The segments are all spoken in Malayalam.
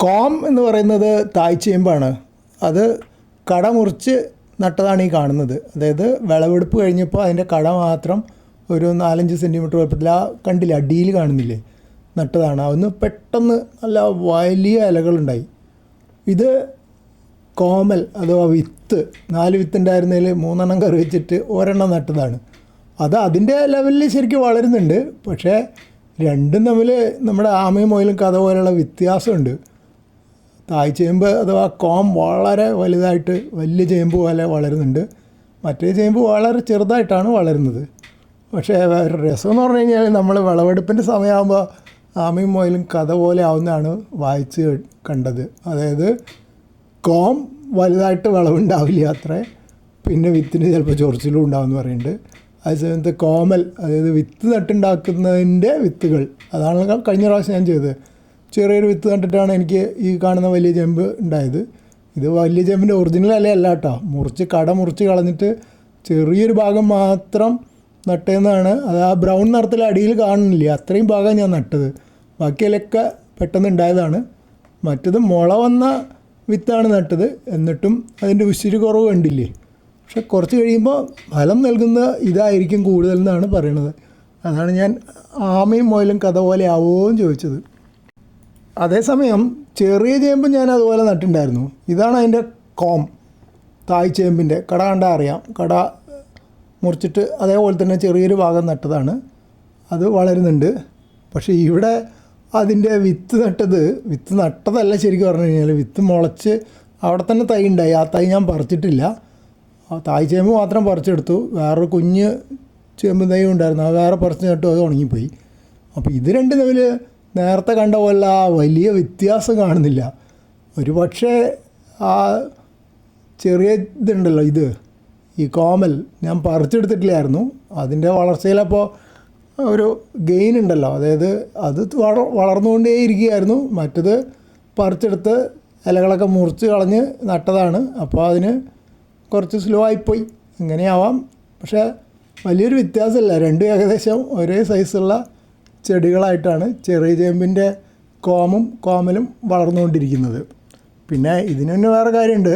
കോം എന്ന് പറയുന്നത് തായ്ചേമ്പാണ്. അത് കട മുറിച്ച് നട്ടതാണ് ഈ കാണുന്നത്. അതായത് വിളവെടുപ്പ് കഴിഞ്ഞപ്പോൾ അതിൻ്റെ കട മാത്രം ഒരു 4-5 സെൻറ്റിമീറ്റർ വലുപ്പത്തിൽ കണ്ടില്ല, അടിയിൽ കാണുന്നില്ലേ, നട്ടതാണ്. അതൊന്ന് പെട്ടെന്ന് നല്ല വലിയ ഇലകളുണ്ടായി. ഇത് കോമൽ അഥവാ വിത്ത്, 4 വിത്തുണ്ടായിരുന്നതിൽ 3 കറി വെച്ചിട്ട് ഒരെണ്ണം നട്ടതാണ്. അത് അതിൻ്റെ ലെവലിൽ ശരിക്കും വളരുന്നുണ്ട്. പക്ഷേ രണ്ടും തമ്മിൽ നമ്മുടെ ആമയും മുയലും കഥ പോലെയുള്ള വ്യത്യാസമുണ്ട്. തായ്ചേമ്പ് അഥവാ കോം വളരെ വലുതായിട്ട് വലിയ ചേമ്പ് പോലെ വളരുന്നുണ്ട്. മറ്റേ ചേമ്പ് വളരെ ചെറുതായിട്ടാണ് വളരുന്നത്. പക്ഷേ രസമെന്ന് പറഞ്ഞു കഴിഞ്ഞാൽ നമ്മൾ വിളവെടുപ്പിൻ്റെ സമയമാകുമ്പോൾ ആമയും മുയലും കഥ പോലെ ആവുന്നതാണ് വായിച്ച് കണ്ടത്. അതായത് കോം വലുതായിട്ട് വിളവുണ്ടാവില്ല അത്രേ, പിന്നെ വിത്തിന് ചിലപ്പോൾ ചൊറിച്ചിലും ഉണ്ടാവുമെന്ന് പറയുന്നുണ്ട്. അതേസമയത്ത് കോമൽ, അതായത് വിത്ത് നട്ടുണ്ടാക്കുന്നതിൻ്റെ വിത്തുകൾ, അതാണ് കഴിഞ്ഞ പ്രാവശ്യം ഞാൻ ചെയ്തത്. ചെറിയൊരു വിത്ത് നട്ടിട്ടാണ് എനിക്ക് ഈ കാണുന്ന വലിയ ചേമ്പ് ഉണ്ടായത്. ഇത് വലിയ ചേമ്പിൻ്റെ ഒറിജിനൽ ഇലയല്ല കേട്ടോ, കട മുറിച്ച് കളഞ്ഞിട്ട് ചെറിയൊരു ഭാഗം മാത്രം നട്ടതെന്നാണ്. അത് ആ ബ്രൗൺ നിറത്തിൽ അടിയിൽ കാണുന്നില്ല, അത്രയും ഭാഗം ഞാൻ നട്ടത്. ബാക്കി ഇലയൊക്കെ പെട്ടെന്ന് ഉണ്ടായതാണ്. മറ്റത് മുള വന്ന വിത്താണ് നട്ടത്, എന്നിട്ടും അതിൻ്റെ ഉശിരി കുറവ് കണ്ടില്ലേ. പക്ഷെ കുറച്ച് കഴിയുമ്പോൾ ഫലം നൽകുന്ന ഇതായിരിക്കും കൂടുതൽ എന്നാണ് പറയണത്. അതാണ് ഞാൻ ആമയും മുയലും കഥ പോലെ ആവുമോയെന്ന് ചോദിച്ചത്. അതേസമയം ചെറിയ ചേമ്പ് ഞാൻ അതുപോലെ നട്ടിട്ടുണ്ടായിരുന്നു. ഇതാണ് അതിൻ്റെ കോം, തായ്ചേമ്പിൻ്റെ. കട കണ്ടാൽ അറിയാം, കട മുറിച്ചിട്ട് അതേപോലെ തന്നെ ചെറിയൊരു ഭാഗം നട്ടതാണ്. അത് വളരുന്നുണ്ട്. പക്ഷേ ഇവിടെ അതിൻ്റെ വിത്ത് നട്ടതല്ല ശരിക്കും പറഞ്ഞു കഴിഞ്ഞാൽ. വിത്ത് മുളച്ച് അവിടെ തന്നെ തൈ ഉണ്ടായി. ആ തൈ ഞാൻ പറിച്ചിട്ടില്ല. തായ്ചേമ്പ് മാത്രം പറിച്ചെടുത്തു. വേറൊരു കുഞ്ഞ് ചേമ്പ് തൈ ഉണ്ടായിരുന്നു, അത് വേറെ പറിച്ച് നട്ടു, അത് ഉണങ്ങിപ്പോയി. അപ്പോൾ ഇത് രണ്ടും തമ്മിൽ നേരത്തെ കണ്ട പോലെ ആ വലിയ വ്യത്യാസം കാണുന്നില്ല. ഒരു പക്ഷേ ആ ചെറിയ ഇതുണ്ടല്ലോ, ഈ കോമൽ ഞാൻ പറിച്ചെടുത്തിട്ടില്ലായിരുന്നു. അതിൻ്റെ വളർച്ചയിലപ്പോൾ ഒരു ഗെയിൻ ഉണ്ടല്ലോ, അതായത് അത് വളർന്നുകൊണ്ടേ ഇരിക്കുകയായിരുന്നു. മറ്റത് പറിച്ചെടുത്ത് ഇലകളൊക്കെ മുറിച്ച് കളഞ്ഞ് നട്ടതാണ്. അപ്പോൾ അതിന് കുറച്ച് സ്ലോ ആയിപ്പോയി, ഇങ്ങനെയാവാം. പക്ഷേ വലിയൊരു വ്യത്യാസമില്ല. രണ്ടും ഏകദേശം ഒരേ സൈസുള്ള ചെടികളായിട്ടാണ് ചെറിയ ചേമ്പിൻ്റെ കോമലും വളർന്നുകൊണ്ടിരിക്കുന്നത്. പിന്നെ ഇതിന് തന്നെ വേറെ കാര്യമുണ്ട്.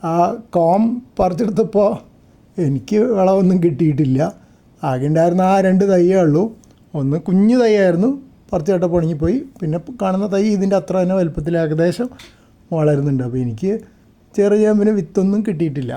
ആ കോം പറിച്ചെടുത്തപ്പോൾ എനിക്ക് വിളവൊന്നും കിട്ടിയിട്ടില്ല. ആകെ ഉണ്ടായിരുന്ന ആ 2 തൈയേ ഉള്ളൂ. ഒന്ന് കുഞ്ഞു തൈയായിരുന്നു, പറിച്ചിട്ടപ്പോൾ ഉണങ്ങിപ്പോയി. പിന്നെ കാണുന്ന തൈ ഇതിൻ്റെ അത്ര തന്നെ വലുപ്പത്തിൽ ഏകദേശം വളരുന്നുണ്ട്. അപ്പോൾ എനിക്ക് ചെറിയ ചേമ്പിന് വിത്തൊന്നും കിട്ടിയിട്ടില്ല.